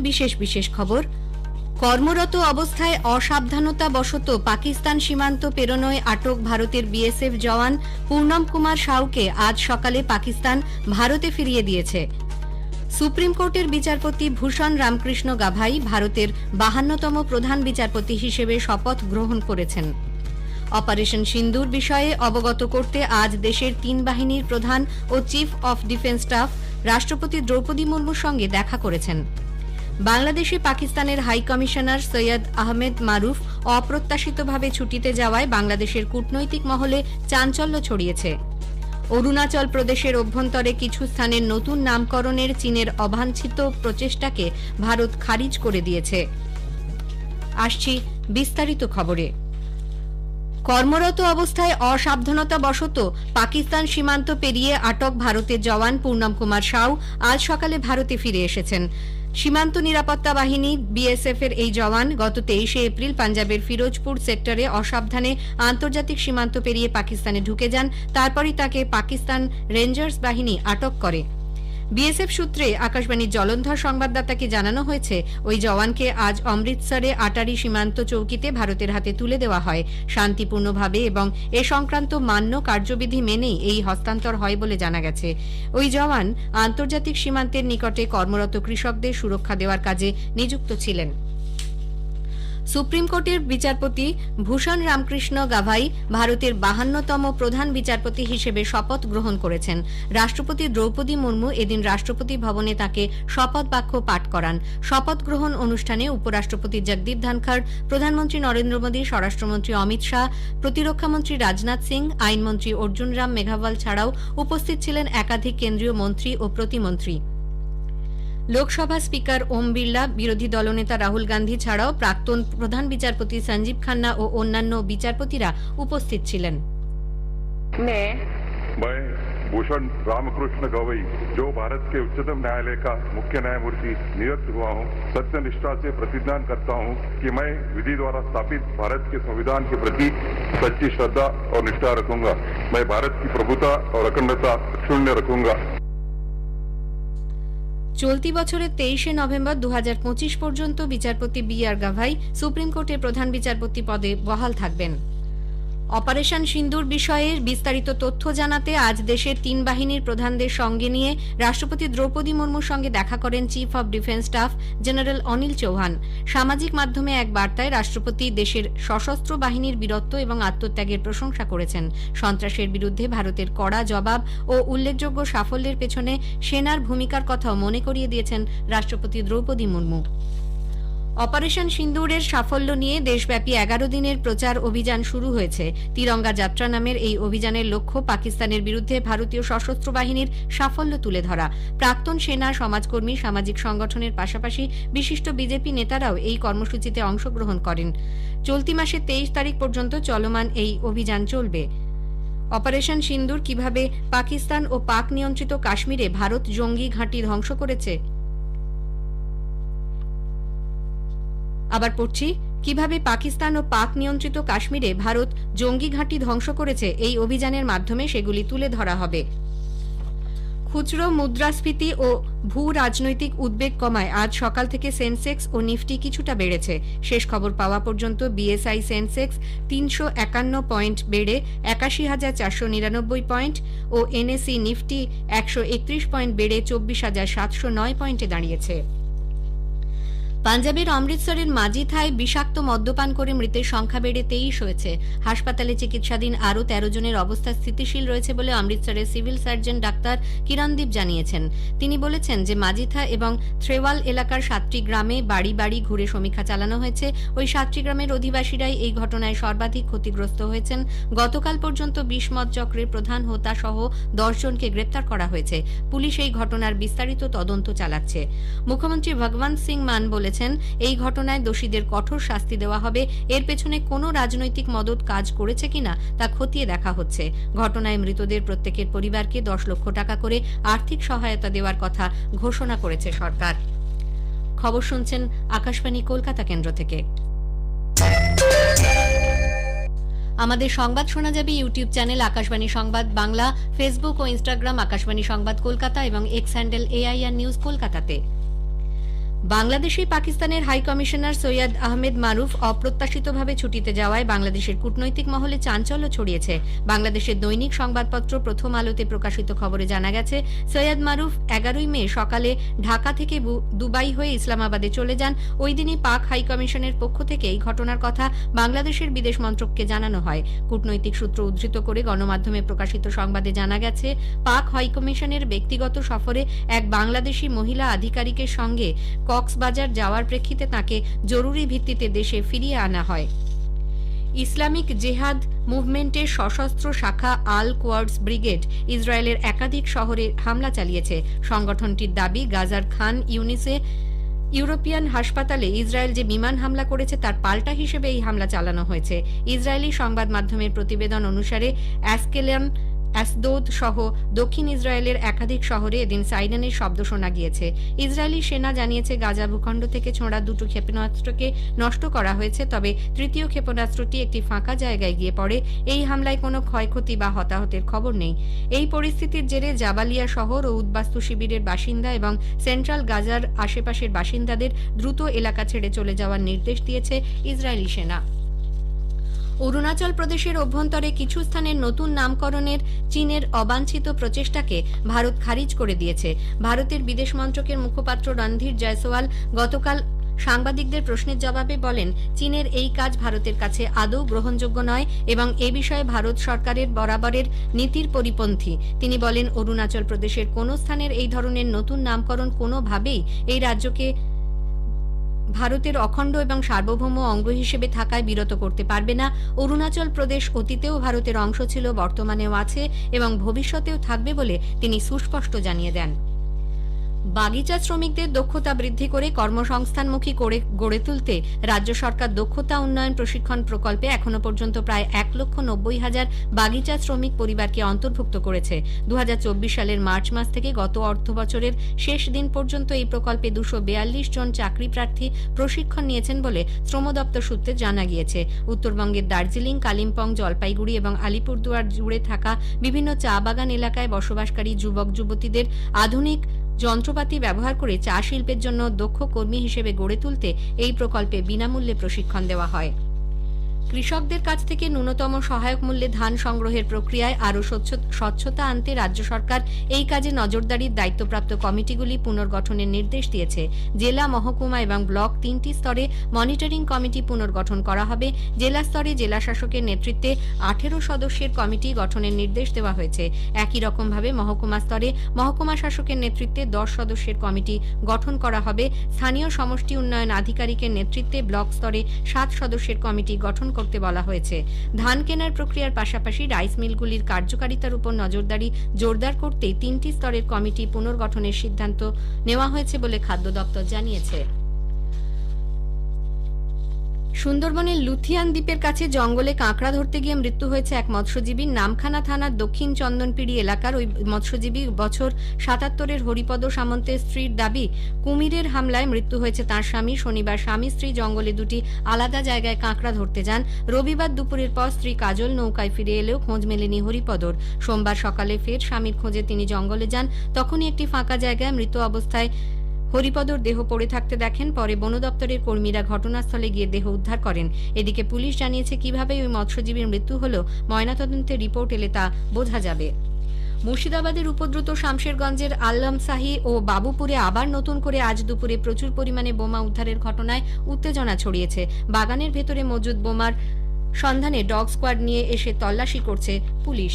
বিশেষ বিশেষ খবর। কর্মরত অবস্থায় অসাবধানতাবশত পাকিস্তান সীমান্ত পেরোনোয় আটক ভারতের বিএসএফ জওয়ান পূর্ণম কুমার সাউকে আজ সকালে পাকিস্তান ভারতে ফিরিয়ে দিয়েছে। সুপ্রিম কোর্টের বিচারপতি ভূষণ রামকৃষ্ণ গাভাই ভারতের 52তম প্রধান বিচারপতি হিসেবে শপথ গ্রহণ করেছেন। অপারেশন সিন্দুর বিষয়ে অবগত করতে আজ দেশের 3 বাহিনীর প্রধান ও চিফ অফ ডিফেন্স স্টাফ রাষ্ট্রপতি দ্রৌপদী মুর্মুর সঙ্গে দেখা করেছেন। বাংলাদেশে পাকিস্তানের হাই কমিশনার সৈয়দ আহমেদ মারুফ অপ্রত্যাশিতভাবে ছুটিতে যাওয়ায় বাংলাদেশের কূটনৈতিক মহলে চাঞ্চল্য ছড়িয়েছে। অরুণাচল প্রদেশের অভ্যন্তরে কিছু স্থানের নতুন নামকরণের চীনের অবাঞ্ছিত প্রচেষ্টাকে ভারত খারিজ করে দিয়েছে। আসছি বিস্তারিত খবরে। কর্মরত অবস্থায় অসাবধানতাবশত পাকিস্তান সীমান্ত পেরিয়ে আটক ভারতের জওয়ান পূর্ণম কুমার সাউ আজ সকালে ভারতে ফিরে এসেছেন। সীমান্ত নিরাপত্তা বাহিনী বিএসএফ এর এই জওয়ান গত 23 এপ্রিল পাঞ্জাবের ফিরোজপুর সেক্টরে অসাবধানে আন্তর্জাতিক সীমান্ত পেরিয়ে পাকিস্তানে ঢুকে যান। তারপরই তাকে পাকিস্তান রেঞ্জার্স বাহিনী আটক করে। বিএসএফ সূত্রে আকাশবাণীর জলন্ধর সংবাদদাতাকে জানানো হয়েছে, ওই জওয়ানকে আজ অমৃতসরে আটারি সীমান্ত চৌকিতে ভারতের হাতে তুলে দেওয়া হয়। শান্তিপূর্ণভাবে এবং এ সংক্রান্ত মান্য কার্যবিধি মেনেই এই হস্তান্তর হয় বলে জানা গেছে। ওই জওয়ান আন্তর্জাতিক সীমান্তের নিকটে কর্মরত কৃষকদের সুরক্ষা দেওয়ার কাজে নিযুক্ত ছিলেন। সুপ্রিম কোর্টের বিচারপতি ভূষণ রামকৃষ্ণ গাভাই ভারতের 52তম প্রধান বিচারপতি হিসেবে শপথ গ্রহণ করেছেন। রাষ্ট্রপতি দ্রৌপদী মুর্মু এদিন রাষ্ট্রপতি ভবনে তাকে শপথ বাক্য পাঠ করান। শপথ গ্রহণ অনুষ্ঠানে উপরাষ্ট্রপতি জগদীপ ধনখড়, প্রধানমন্ত্রী নরেন্দ্র মোদী, স্বরাষ্ট্রমন্ত্রী অমিত শাহ, প্রতিরক্ষামন্ত্রী রাজনাথ সিং, আইনমন্ত্রী অর্জুন রাম মেঘাওয়াল ছাড়াও উপস্থিত ছিলেন একাধিক কেন্দ্রীয় মন্ত্রী ও প্রতিমন্ত্রী। লোকসভা স্পিকার ওম বিড়লা, বিরোধী দলনেতা রাহুল গান্ধী ছাড়াও প্রাক্তন প্রধান বিচারপতি সঞ্জীব খান্না ও অন্যান্য বিচারপতিরা উপস্থিত ছিলেন। मैं भूषण रामकृष्ण गवई जो भारत के उच्चतम न्यायालय का मुख्य न्यायमूर्ति नियुक्त हुआ हूं, सत्यनिष्ठा से प्रतिज्ञा करता हूं कि मैं विधि द्वारा स्थापित भारत के संविधान के प्रति सच्ची श्रद्धा और निष्ठा रखूंगा। मैं भारत की प्रभुता और अखंडता अक्षुण्य रखूंगा। চলতি বছরের 23 নভেম্বর 2025 পর্যন্ত বিচারপতি বি আর গাভাই সুপ্রিম কোর্টের প্রধান বিচারপতি পদে বহাল থাকবেন। অপারেশন সিন্দুর বিষয়ে বিস্তারিত তথ্য জানাতে আজ দেশের 3 বাহিনীর প্রধানদের সঙ্গে নিয়ে রাষ্ট্রপতি দ্রৌপদী মুর্মুর সঙ্গে দেখা করেন chief of defence staff general Anil Chauhan. সামাজিক মাধ্যমে এক বার্তায় রাষ্ট্রপতি দেশের সশস্ত্র বাহিনীর বীরত্ব এবং আত্মত্যাগের প্রশংসা করেছেন। সন্ত্রাসের বিরুদ্ধে ভারতের কড়া জবাব ও উল্লেখযোগ্য সাফল্যের পেছনে সেনার ভূমিকার কথাও মনে করিয়ে দিয়েছেন রাষ্ট্রপতি দ্রৌপদী মুর্মু। অপারেশন সিন্দুরের সাফল্য নিয়ে দেশব্যাপী 11 দিনের প্রচার অভিযান শুরু হয়েছে। তিরঙ্গা যাত্রা নামের এই অভিযানের লক্ষ্য পাকিস্তানের বিরুদ্ধে ভারতীয় সশস্ত্র বাহিনীর সাফল্য তুলে ধরা। প্রাক্তন সেনা, সমাজকর্মী, সামাজিক সংগঠনের পাশাপাশি বিশিষ্ট বিজেপি নেতারাও এই কর্মসূচিতে অংশগ্রহণ করেন। চলতি মাসের 23 তারিখ পর্যন্ত চলমান এই অভিযান চলবে। অপারেশন সিন্দুর কিভাবে পাকিস্তান ও পাক নিয়ন্ত্রিত কাশ্মীরে ভারত জঙ্গি ঘাঁটি ধ্বংস করেছে, আবার পড়ছি, কিভাবে পাকিস্তান ও পাক নিয়ন্ত্রিত কাশ্মীরে ভারত জঙ্গি ঘাঁটি ধ্বংস করেছে, এই অভিযানের মাধ্যমে সেগুলি তুলে ধরা হবে। খুচরো মুদ্রাস্ফীতি ও ভূ রাজনৈতিক উদ্বেগ কমায় আজ সকাল থেকে সেন্সেক্স ও নিফটি কিছুটা বেড়েছে। শেষ খবর পাওয়া পর্যন্ত বিএসআই সেন্সেক্স 351 পয়েন্ট বেড়ে 81,499 পয়েন্ট ও এনএসই নিফটি 131 পয়েন্ট বেড়ে 24,709 পয়েন্টে দাঁড়িয়েছে। পাঞ্জাবের অমৃতসরের মাজিথায় বিষাক্ত মদ্যপান করে মৃতের সংখ্যা বেড়ে 23 হয়েছে। হাসপাতালে চিকিৎসাধীন আরও 13 জনের অবস্থা স্থিতিশীল রয়েছে বলে অমৃতসরের সিভিল সার্জন ডাক্তার কিরণদীপ জানিয়েছেন। তিনি বলেছেন যে মাজিথা এবং থ্রেওয়াল এলাকার 7টি গ্রামে বাড়ি বাড়ি ঘুরে সমীক্ষা চালানো হয়েছে। ওই 7টি গ্রামের অধিবাসীরাই এই ঘটনায় সর্বাধিক ক্ষতিগ্রস্ত হয়েছেন। গতকাল পর্যন্ত 20 মদ চক্রের প্রধান হোতা সহ 10 জনকে গ্রেপ্তার করা হয়েছে। পুলিশ এই ঘটনার বিস্তারিত তদন্ত চালাচ্ছে। মুখ্যমন্ত্রী ভগবন্ত সিং মান বলেছেন, এই ঘটনায় দোষীদের কঠোর শাস্তি দেওয়া হবে। এর পেছনে কোনো রাজনৈতিক মদত কাজ করেছে কিনা তা খতিয়ে দেখা হচ্ছে। ঘটনায় মৃতদের প্রত্যেকের পরিবারকে 10 লক্ষ টাকা করে আর্থিক সহায়তা দেওয়ার কথা ঘোষণা করেছে সরকার। খবর শুনছেন আকাশবাণী কলকাতা কেন্দ্র থেকে। আমাদের সংবাদ শোনা যাবে ইউটিউব চ্যানেল আকাশবাণী সংবাদ বাংলা, ফেসবুক ও ইনস্টাগ্রাম আকাশবাণী সংবাদ কলকাতা এবং এক্স হ্যান্ডেল AIR নিউজ কলকাতাতে। বাংলাদেশে পাকিস্তানের হাই কমিশনার সৈয়দ আহমেদ মারুফ অপ্রত্যাশিতভাবে ছুটিতে যাওয়ায় বাংলাদেশের কূটনৈতিক মহলে চাঞ্চল্য ছড়িয়েছে। বাংলাদেশের দৈনিক সংবাদপত্র প্রথম আলোতে প্রকাশিত খবরে জানা গেছে, সৈয়দ মারুফ 11 মে সকালে ঢাকা থেকে দুবাই হয়ে ইসলামাবাদে চলে যান। ওই দিনই পাক হাই কমিশনের পক্ষ থেকে এই ঘটনার কথা বাংলাদেশের বিদেশ মন্ত্রককে জানানো হয়। কূটনৈতিক সূত্র উদ্ধৃত করে গণমাধ্যমে প্রকাশিত সংবাদে জানা গেছে, পাক হাই কমিশনের ব্যক্তিগত সফরে এক বাংলাদেশি মহিলা আধিকারিকের সঙ্গে কক্সবাজার যাওয়ার প্রেক্ষিতে তাকে জরুরি ভিত্তিতে দেশে ফিরিয়ে আনা হয়। ইসলামিক জেহাদ মুভমেন্টের সশস্ত্র শাখা আল কোয়ার্ডস ব্রিগেড ইসরায়েলের একাধিক শহরে হামলা চালিয়েছে। সংগঠনটির দাবি, গাজার খান ইউনিসে ইউরোপিয়ান হাসপাতালে ইসরায়েল যে বিমান হামলা করেছে তার পাল্টা হিসেবে এই হামলা চালানো হয়েছে। ইসরায়েলি সংবাদ মাধ্যমের প্রতিবেদন অনুসারে অ্যাসকেলন, অ্যাসদোদ সহ দক্ষিণ ইসরায়েলের একাধিক শহরে এদিন সাইরেনের শব্দ শোনা গিয়েছে। ইসরায়েলি সেনা জানিয়েছে, গাজা ভূখণ্ড থেকে ছোঁড়া দুটো ক্ষেপণাস্ত্রকে নষ্ট করা হয়েছে, তবে তৃতীয় ক্ষেপণাস্ত্রটি একটি ফাঁকা জায়গায় গিয়ে পড়ে। এই হামলায় কোনো ক্ষয়ক্ষতি বা হতাহতের খবর নেই। এই পরিস্থিতির জেরে জাবালিয়া শহর ও উদ্বাস্তু শিবিরের বাসিন্দা এবং সেন্ট্রাল গাজার আশেপাশের বাসিন্দাদের দ্রুত এলাকা ছেড়ে চলে যাওয়ার নির্দেশ দিয়েছে ইসরায়েলি সেনা। অরুণাচল প্রদেশের অভ্যন্তরে কিছু স্থানের নতুন নামকরণের চীনের অবাঞ্ছিত প্রচেষ্টাকে ভারত খারিজ করে দিয়েছে। ভারতের বিদেশ মন্ত্রকের মুখপাত্র রণধীর জয়সওয়াল গতকাল সাংবাদিকদের প্রশ্নের জবাবে বলেন, চীনের এই কাজ ভারতের কাছে আদৌ গ্রহণযোগ্য নয় এবং এ বিষয়ে ভারত সরকারের বরাবরের নীতির পরিপন্থী। তিনি বলেন, অরুণাচল প্রদেশের কোনো স্থানের এই ধরনের নতুন নামকরণ কোনোভাবেই এই রাজ্যকে ভারতের অখণ্ড এবং সার্বভৌম অঙ্গ হিসেবে থাকায় বিরত করতে পারবে না। অরুণাচল প্রদেশ অতীতেও ভারতের অংশ ছিল, বর্তমানেও আছে এবং ভবিষ্যতেও থাকবে বলে তিনি সুস্পষ্ট জানিয়ে দেন। বাগিচা শ্রমিকদের দক্ষতা বৃদ্ধি করে কর্মসংস্থানমুখী করে গড়ে তুলতে রাজ্য সরকার দক্ষতা উন্নয়ন প্রশিক্ষণ প্রকল্পে এখনো পর্যন্ত প্রায় 1,90,000 বাগিচা শ্রমিক পরিবারকে অন্তর্ভুক্ত করেছে। 2024 সালের মার্চ মাস থেকে গত অর্থবছরের শেষ দিন পর্যন্ত এই প্রকল্পে 242 জন চাকরি প্রার্থী প্রশিক্ষণ নিয়েছেন বলে শ্রম দপ্তর সূত্রে জানা গিয়েছে। উত্তরবঙ্গের দার্জিলিং, কালিম্পং, জলপাইগুড়ি এবং আলিপুরদুয়ার জুড়ে থাকা বিভিন্ন চা বাগান এলাকায় বসবাসকারী যুবক যুবতীদের আধুনিক যন্ত্রপাতি ব্যবহার করে চা শিল্পের জন্য দক্ষ কর্মী হিসেবে গড়ে তুলতে এই প্রকল্পে বিনামূল্যে প্রশিক্ষণ দেওয়া হয়। কৃষকদের কাছ থেকে ন্যূনতম সহায়ক মূল্যে ধান সংগ্রহের প্রক্রিয়ায় আরও স্বচ্ছতা আনতে রাজ্য সরকার এই কাজে নজরদারির দায়িত্বপ্রাপ্ত কমিটিগুলি পুনর্গঠনের নির্দেশ দিয়েছে। জেলা, মহকুমা এবং ব্লক 3টি স্তরে মনিটরিং কমিটি পুনর্গঠন করা হবে। জেলা স্তরে জেলা শাসকের নেতৃত্বে 18 সদস্যের কমিটি গঠনের নির্দেশ দেওয়া হয়েছে। একই রকমভাবে মহকুমা স্তরে মহকুমা শাসকের নেতৃত্বে 10 সদস্যের কমিটি গঠন করা হবে। স্থানীয় সমষ্টি উন্নয়ন আধিকারিকের নেতৃত্বে ব্লক স্তরে 7 সদস্যের কমিটি গঠন করতে বলা হয়েছে। ধান কেনার প্রক্রিয়ার পাশাপাশি রাইস মিলগুলির কার্যকারিতার উপর নজরদারি জোরদার করতে 3টি স্তরের কমিটি পুনর্গঠনের সিদ্ধান্ত নেওয়া হয়েছে বলে খাদ্য দপ্তর জানিয়েছে। সুন্দরবনের লুথিয়ান দ্বীপের কাছে জঙ্গলে কাঁকড়া ধরতে গিয়ে মৃত্যু হয়েছে এক মৎস্যজীবীর। নামখানা থানার দক্ষিণ চন্দনপিড়ি এলাকার ওই মৎস্যজীবী বছর 77-এর হরিপদ সামন্তের স্ত্রীর দাবি, কুমিরের হামলায় মৃত্যু হয়েছে তার স্বামী। শনিবার স্বামী স্ত্রী জঙ্গলে দুটি আলাদা জায়গায় কাঁকড়া ধরতে যান। রবিবার দুপুরের পর স্ত্রী কাজল নৌকায় ফিরে এলেও খোঁজ মেলেনি হরিপদর। সোমবার সকালে ফের স্বামীর খোঁজে তিনি জঙ্গলে যান। তখনই একটি ফাঁকা জায়গায় মৃত অবস্থায় হরিপদর দেহ পড়ে থাকতে দেখেন। পরে বন দপ্তরের কর্মীরা ঘটনাস্থলে গিয়ে দেহ উদ্ধার করেন। এদিকে পুলিশ জানিয়েছে, কিভাবে ওই মৎস্যজীবীর মৃত্যু হলো ময়নাতদন্তের রিপোর্ট এলে তা বোঝা যাবে। মুর্শিদাবাদের উপদ্রুত শামশেরগঞ্জের আল্লামসাহি ও বাবুপুরে আবার নতুন করে আজ দুপুরে প্রচুর পরিমাণে বোমা উদ্ধারের ঘটনায় উত্তেজনা ছড়িয়েছে। বাগানের ভেতরে মজুদ বোমার সন্ধানে ডগ স্কোয়াড নিয়ে এসে তল্লাশি করছে পুলিশ।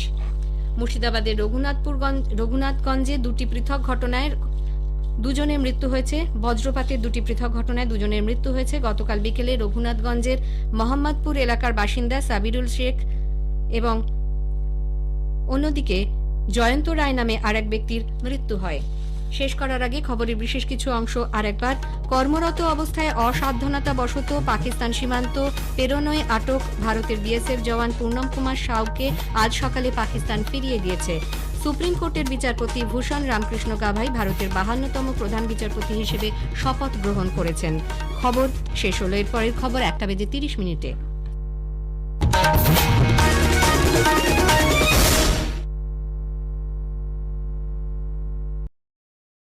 মুর্শিদাবাদের রঘুনাথগঞ্জে দুটি পৃথক ঘটনায় দুজনের মৃত্যু হয়েছে। বজ্রপাতের দুটি পৃথক ঘটনায় দুজনের মৃত্যু হয়েছে। গতকাল বিকেলে রঘুনাথগঞ্জের মোহাম্মদপুর এলাকার বাসিন্দা সাবিরুল শেখ এবং অন্যদিকে জয়ন্ত রায় নামে আরেক ব্যক্তির মৃত্যু হয়। শেষ করার আগে খবরের বিশেষ কিছু অংশ আরেকবার। কর্মরত অবস্থায় অসাবধানতাবশত পাকিস্তান সীমান্ত পেরোনোয় আটক ভারতের বিএসএফ জওয়ান পূর্ণম কুমার সাউকে আজ সকালে পাকিস্তান ফিরিয়ে দিয়েছে। সুপ্রিম কোর্টের বিচারপতি ভূষণ রামকৃষ্ণ গাভাই ভারতের 52তম প্রধান বিচারপতি হিসেবে শপথ গ্রহণ করেছেন। খবর শেষ হলো। এরপরের খবর 1টা বেজে 30 মিনিটে।